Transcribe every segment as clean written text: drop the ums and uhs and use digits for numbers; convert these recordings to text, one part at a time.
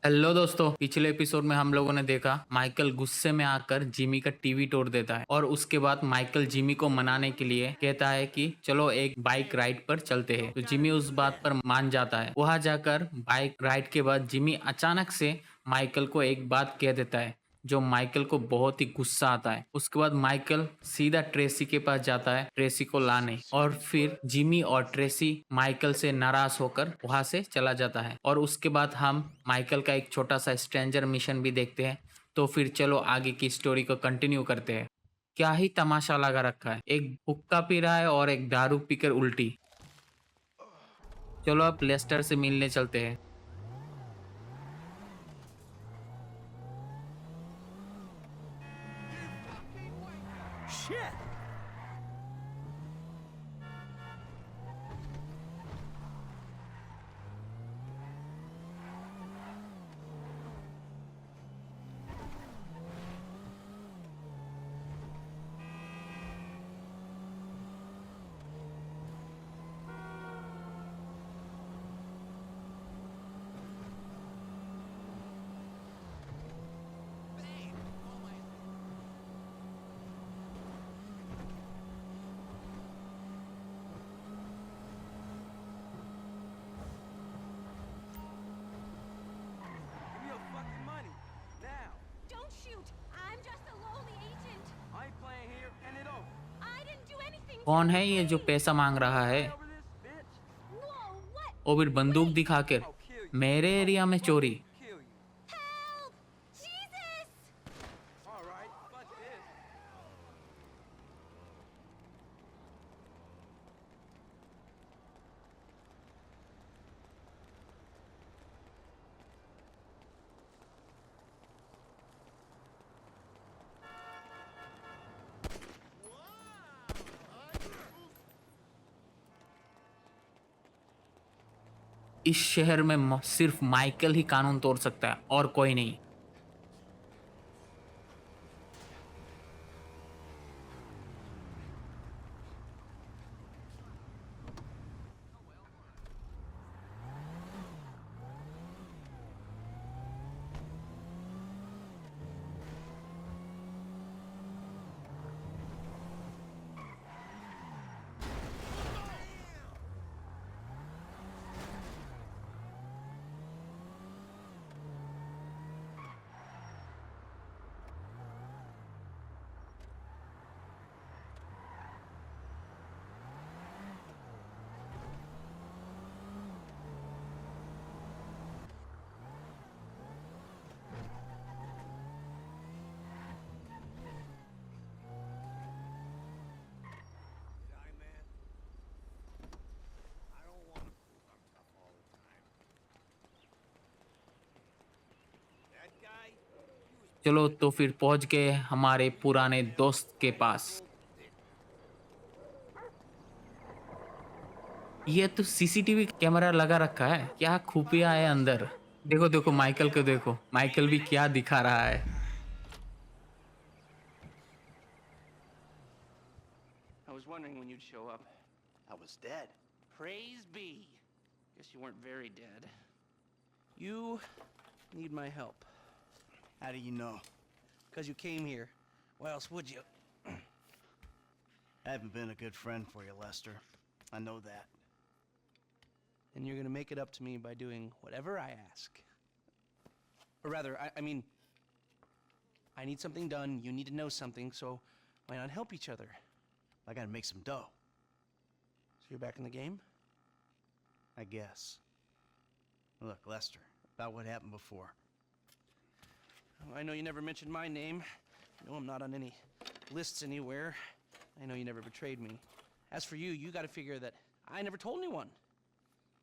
Hello दोस्तों, पिछले episode में हम लोगों ने देखा माइकल गुस्से में आकर जिमी का टीवी तोड़ देता है और उसके बाद माइकल जिमी को मनाने के लिए कहता है कि चलो एक बाइक राइड पर चलते हैं। तो जिमी उस बात पर मान जाता है। वहां जाकर बाइक राइड के बाद जिमी अचानक से माइकल को एक बात कह देता है जो माइकल को बहुत ही गुस्सा आता है। उसके बाद माइकल सीधा ट्रेसी के पास जाता है ट्रेसी को लाने, और फिर जिमी और ट्रेसी माइकल से नाराज होकर वहां से चला जाता है। और उसके बाद हम माइकल का एक छोटा सा स्ट्रेंजर मिशन भी देखते हैं। तो फिर चलो आगे की स्टोरी को कंटिन्यू करते हैं। क्या ही तमाशा लगा रखा है, एक हुक्का पी रहा है और एक दारू पीकर उल्टी। चलो अब लेस्टर से मिलने चलते हैं। Shit! Give me your fucking money. Now. Don't shoot! I'm just a lowly agent. I ain't playing here, and it over. I didn't do anything to कौन है you, ये जो please. पैसा मांग रहा है? Pay over this, bitch. Whoa, what? वो भी बंदूक Wait! दिखाकर I'll kill you. मेरे एरिया में चोरी। Kill you. Help! Jesus! All right. Fuck this. इस शहर में सिर्फ माइकल ही कानून तोड़ सकता है और कोई नहीं। Die, man. I don't want to prove I'm tough all the time. That guy, he was चलो तो फिर पहुंच गए हमारे पुराने दोस्त के पास। ये तो सीसीटीवी कैमरा लगा रखा है, क्या खुफिया है अंदर। देखो देखो माइकल को देखो, माइकल भी क्या दिखा रहा है। I was wondering when you'd show up. I was dead. Praise be. Guess you weren't very dead. You need my help. How do you know? Because you came here. Why else would you? I haven't been a good friend for you, Lester. I know that. And you're gonna make it up to me by doing whatever I ask. Or rather, I mean, I need something done, you need to know something, so why not help each other? I gotta make some dough, So you're back in the game? I guess. Look, Lester, about what happened before. I know you never mentioned my name. I know I'm not on any lists anywhere. I know you never betrayed me. As for you, you gotta figure that I never told anyone.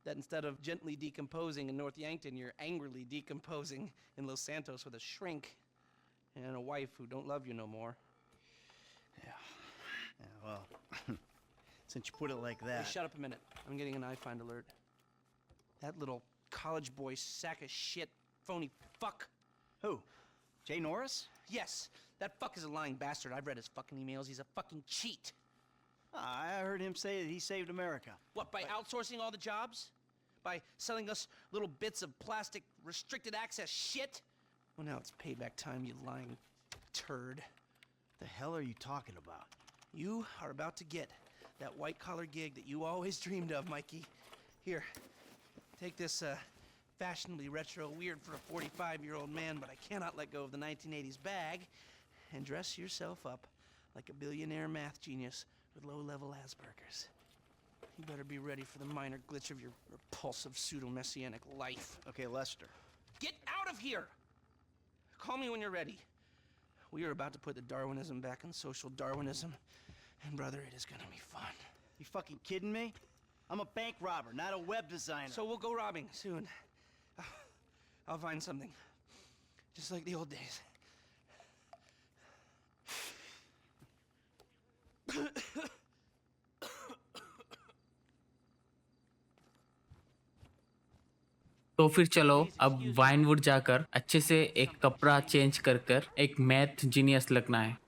That instead of gently decomposing in North Yankton, you're angrily decomposing in Los Santos with a shrink and a wife who don't love you no more. Yeah, well, since you put it like Hey, that. shut up a minute. I'm getting an iFind alert. That little college boy sack of shit, phony fuck. Who? Jay Norris? Yes, that fuck is a lying bastard. I've read his fucking emails. He's a fucking cheat. I heard him say that he saved America. What, by outsourcing all the jobs? By selling us little bits of plastic restricted access shit. Well, now it's payback time, you lying turd. The hell are you talking about? You are about to get that white-collar gig that you always dreamed of, Mikey. Here, take this fashionably retro weird for a 45-year-old man, but I cannot let go of the 1980s bag, and dress yourself up like a billionaire math genius with low-level Asperger's. You better be ready for the minor glitch of your repulsive pseudo-messianic life. Okay, Lester. Get out of here! Call me when you're ready. We are about to put the Darwinism back in social Darwinism, and brother, it is gonna be fun. You fucking kidding me? I'm a bank robber, not a web designer. So we'll go robbing soon. I'll find something. Just like the old days. तो फिर चलो अब Winwood जाकर अच्छे से एक कपड़ा change कर कर एक मैथ जीनियस लगना है।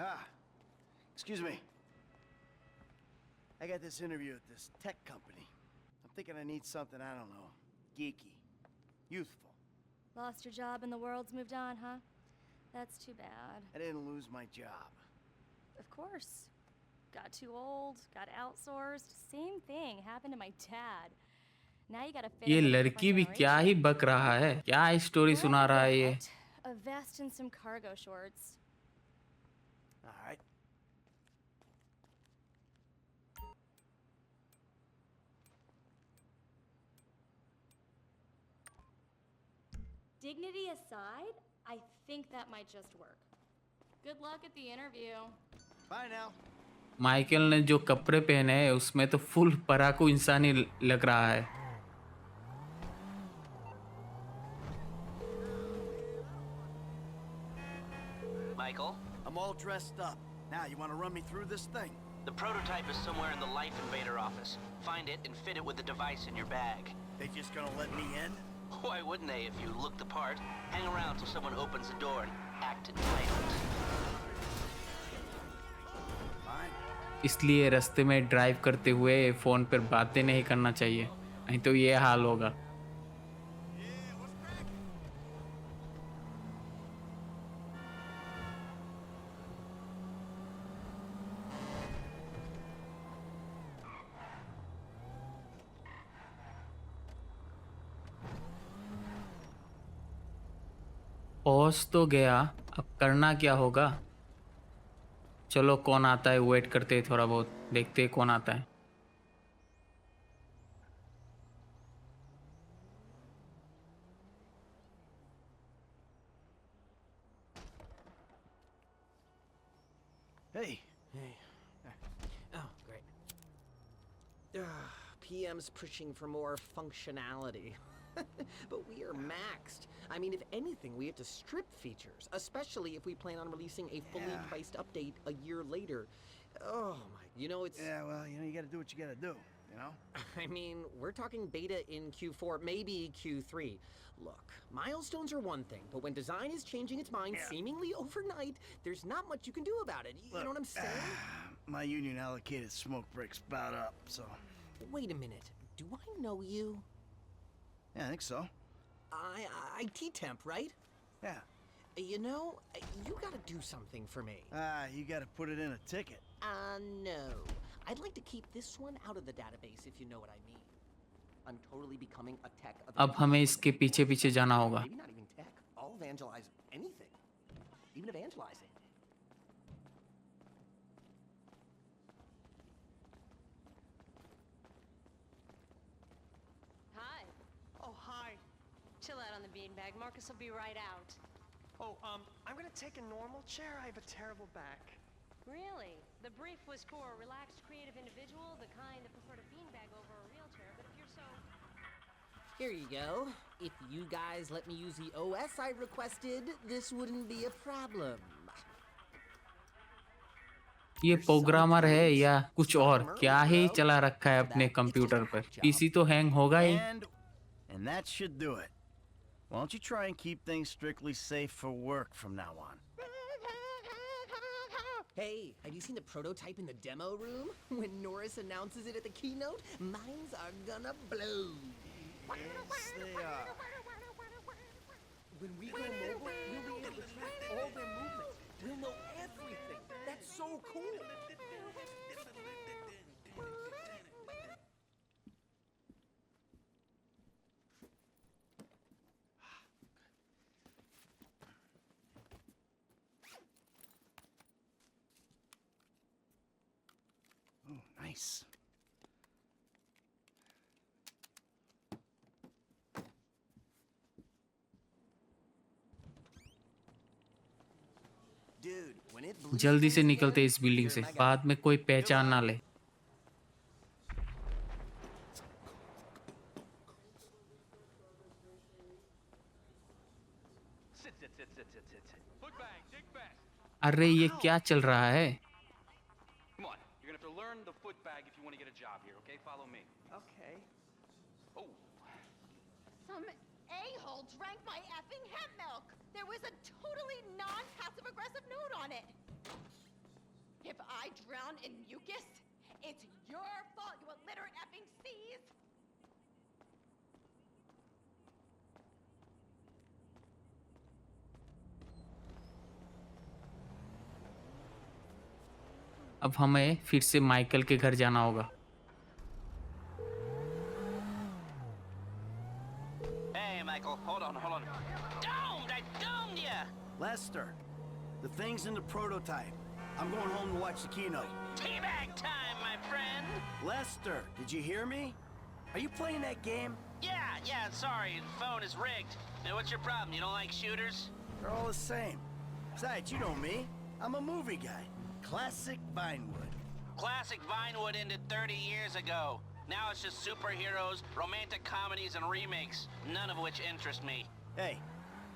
Ah, excuse me. I got this interview at this tech company. I'm thinking I need something, I don't know, geeky, youthful. Lost your job and the world's moved on, huh? That's too bad. I didn't lose my job. Of course. Got too old, got outsourced. Same thing happened to my dad. Now you gotta fit ये in with a लड़की भी different क्या ही generation. बक रहा है, क्या story सुना रहा है ये। What? A vest and some cargo shorts. All right. Dignity aside, I think that might just work. Good luck at the interview. Bye now. Michael ने जो कपड़े पहने हैं उसमें तो फुल पराकू इंसानी लग रहा है। Michael, I'm all dressed up. Now, you want to run me through this thing? the prototype is somewhere in the Life Invader office. Find it and fit it with the device in your bag. They just gonna let me in? Why wouldn't they if you look the part? Hang around till someone opens the door and act entitled. Fine. इसलिए रास्ते में drive करते हुए phone पर बातें नहीं करना चाहिए, नहीं तो ये हाल होगा। पहुंच तो गया, अब करना क्या होगा? चलो कौन आता है वेट करते हैं, थोड़ा बहुत देखते हैं कौन आता है। Hey. Hey. Oh, great. PM's pushing for more functionality. But we are maxed. I mean, if anything, we have to strip features, especially if we plan on releasing a fully Yeah. priced update a year later. Oh my, it's... Yeah, well, you gotta do what you gotta do, you know? I mean, we're talking beta in Q4, maybe Q3. Look, milestones are one thing, but when design is changing its mind Yeah. seemingly overnight, there's not much you can do about it. You know what I'm saying? My union allocated smoke breaks about up, so... Wait a minute. Do I know you? Yeah, I think so. IT temp, right? Yeah. You gotta do something for me. You gotta put it in a ticket. No. I'd like to keep this one out of the database, if you know what I mean. I'm totally becoming a tech अब हमें इसके पीछे पीछे जाना होगा। Maybe not even tech. I'll evangelize anything. Even evangelizing. the beanbag. Marcus will be right out. Oh, I'm gonna take a normal chair. I have a terrible back. Really? The brief was for a relaxed, creative individual, the kind that preferred a beanbag over a real chair, but if you're so... Here you go. If you guys let me use the OS I requested, this wouldn't be a problem. ये programmer है या कुछ और, क्या ही चला रखा है अपने कंप्यूटर पर? पीसी तो हैंग होगा ही। And that should do it. Why don't you try and keep things strictly safe for work from now on? Hey, have you seen the prototype in the demo room? When Norris announces it at the keynote, minds are gonna blow. Yes, they are. When we go mobile, we'll be able to track all their movements. We'll know everything. That's so cool. Oh, nice. Dude, when it blew जल्दी से things निकलते together, इस building you're से, my guy. बाद में कोई पहचान ना ले। Sit. Foot bang, dig fast. अरे ये क्या चल रहा है? Come on, you're gonna have to learn the foot bag if you want to get a job here, okay? Follow me. Okay. Oh, Some a-hole drank my effing hemp milk. There was a totally non-passive aggressive note on it. If I drown in mucus, it's your fault, you illiterate effing seas. अब हमें फिर से Michael के घर जाना होगा। Hey, Michael, hold on. Domed! I domed ya! Lester, the thing's in the prototype. I'm going home to watch the keynote. Teabag time, my friend! Lester, did you hear me? Are you playing that game? Yeah, sorry, the phone is rigged. Now, what's your problem? You don't like shooters? They're all the same. Besides, you know me. I'm a movie guy. Classic Vinewood. Classic Vinewood ended 30 years ago. Now it's just superheroes, romantic comedies, and remakes, none of which interest me. Hey,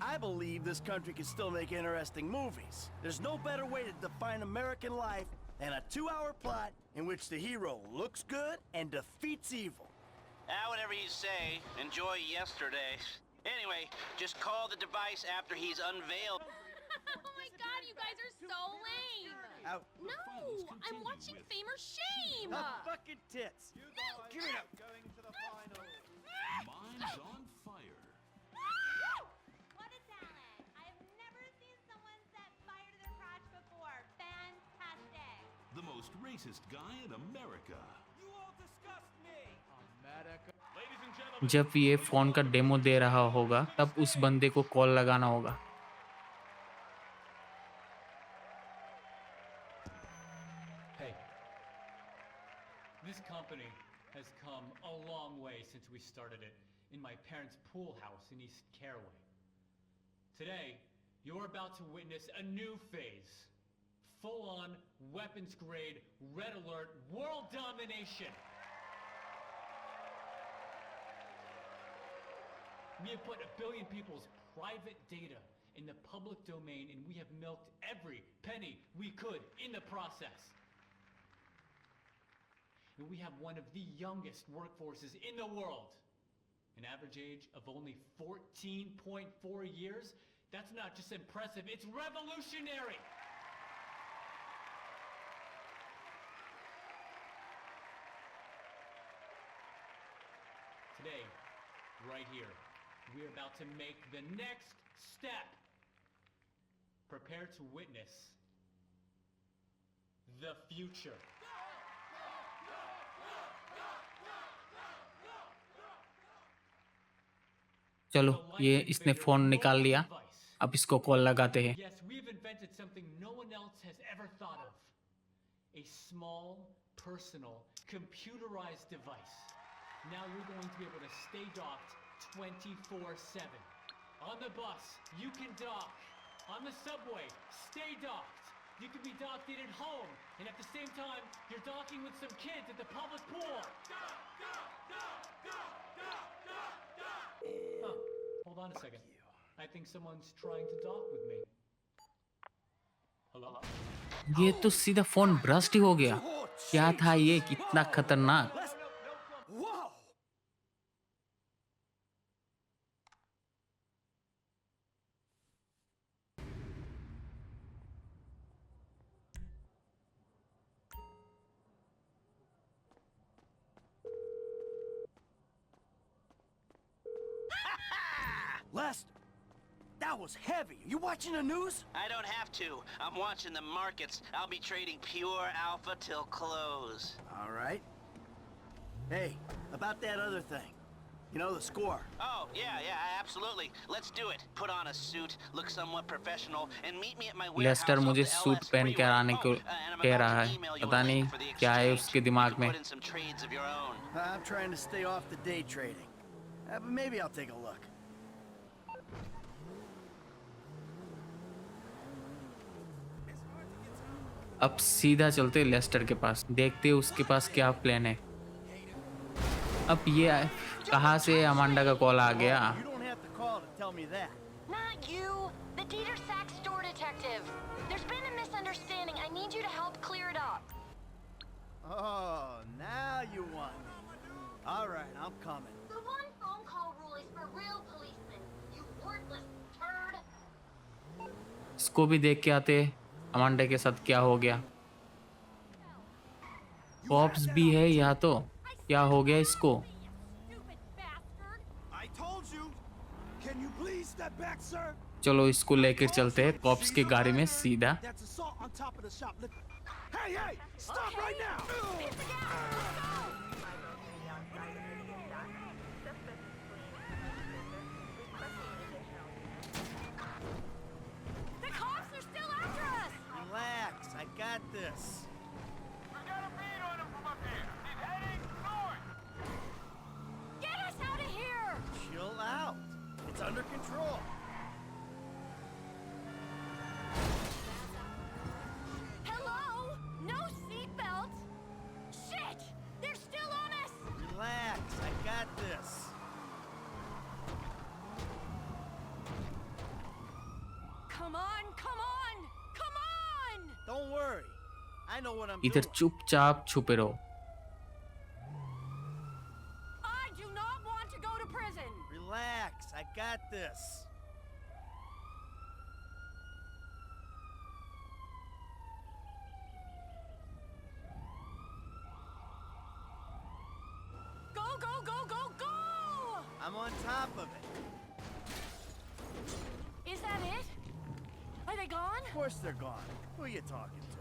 I believe this country can still make interesting movies. There's no better way to define American life than a 2-hour plot in which the hero looks good and defeats evil. Whatever you say. Enjoy yesterday. Anyway, just call the device after he's unveiled. Oh my god, you guys are so lame. Out. No, I'm watching Fame or Shame. Fucking tits. Give it up. Going to the final. Mine's on fire. What a talent. I've never seen someone set fire to their crotch before. Fantastic. The most racist guy in America. you all disgust me. Ladies and gentlemen, जब ये phone का demo दे रहा होगा तब उस बंदे को call लगाना होगा। Hey, this company has come a long way since we started it in my parents' pool house in East Caraway. Today, you're about to witness a new phase. Full-on, weapons-grade, red alert, world domination! We have put 1 billion people's private data in the public domain, and we have milked every penny we could in the process. And we have one of the youngest workforces in the world. An average age of only 14.4 years? That's not just impressive, it's revolutionary! Today, right here, we're about to make the next step. Prepare to witness the future. चलो, ये इसने phone निकाल लिया, अब इसको call लगाते हैं। Yes, we've invented something no one else has ever thought of. A small, personal, computerized device. Now you're going to be able to stay docked 24/7. On the bus, you can dock. On the subway, stay docked. You can be docked in at home, and at the same time, you're docking with some kids at the public pool. Huh. Hold on a second. I think someone's trying to dock with me. Hello? ये तो सीधा phone burst ही हो गया। क्या था ये, कितना खतरनाक। Whoa! Lester, that was heavy. You watching the news? I don't have to. I'm watching the markets. I'll be trading pure alpha till close. All right. Hey, about that other thing. You know, the score. Oh, yeah, absolutely. Let's do it. Put on a suit, look somewhat professional, and meet me at my warehouse. Lester मुझे suit पहन कर आने को कह रहा है। पता नहीं क्या है उसके दिमाग में। I'm trying to stay off the day trading. But maybe I'll take a look. अब सीधा चलते लेस्टर के पास, देखते उसके पास क्या प्लान है। अब ये कहाँ से अमांडा का कॉल आ गया? You don't have to call to tell me that. Not you, the Dieter Sack store detective. There's been a misunderstanding. I need you to help clear it up. Oh, now you want me. All right, I'm coming. The one phone call rule is for real policemen. You worthless turd. इसको भी देख के आते Amanda के साथ क्या हो गया। कॉप्स भी है यहाँ तो, क्या हो गया इसको? I told you. Can you please step back, sir? चलो इसको लेकर चलते हैं कॉप्स की गाड़ी में सीधा। That's assault on top of the shoplift. Hey, stop right now. The cops are still after us. Relax, I got this. We got a beat on him from up here. He's heading north. Get us out of here. Chill out. It's under control. Hello? No seatbelt? Shit! They're still on us. Relax, I got this. Come on, come on, come on! Don't worry. I know what I'm इधर doing. चुपचाप छुपे रहो। I do not want to go to prison. Relax, I got this. Go, go, go, go, go! I'm on top of it. Is that it? Are they gone? Of course they're gone. Who are you talking to?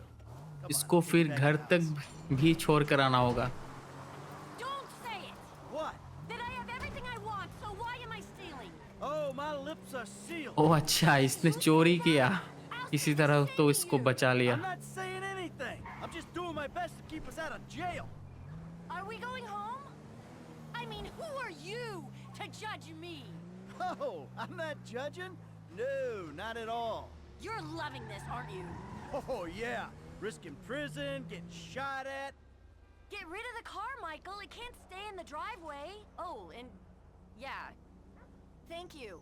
Come इसको on, फिर get घर back तक out. भी छोड़ कर आना होगा। Don't say it! What? That I have everything I want, so why am I stealing? Oh, my lips are sealed. ओह अच्छा, इसने चोरी किया। इसी तरह तो इसको बचा लिया। I'm not saying anything. I'm just doing my best to keep us out of jail. Are we going home? I mean, who are you to judge me? Oh, I'm not judging. No, not at all. You're loving this, aren't you? Oh, yeah. Risking prison, getting shot at. Get rid of the car, Michael. It can't stay in the driveway. Oh, and yeah. Thank you.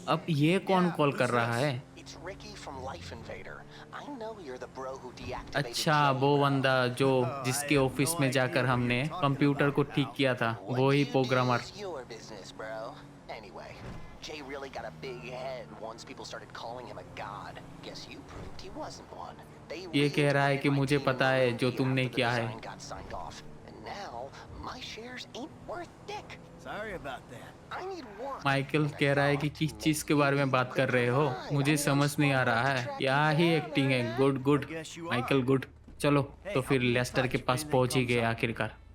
अब ये कौन call कर रहा है? It's Ricky from Life Invader. I know you're the bro who deactivated अच्छा, Jay. वो बंदा जो जिसके ऑफिस में जाकर हमने कंप्यूटर को ठीक किया था, वो ही programmer. It's your business, bro. Anyway, Jay really got a big head once people started calling him a god. Guess you proved he wasn't one. They ये कह रहा है कि मुझे पता है जो तुमने after the किया है। design got signed off. And now my shares ain't worth dick. Sorry about that. I need work. Michael कह रहा है कि किस चीज के बारे में बात कर रहे हो, मुझे समझ नहीं आ रहा है। क्या ही एक्टिंग है। Good good Michael, good. चलो तो फिर लेस्टर के पास पहुंच ही गए आखिरकार।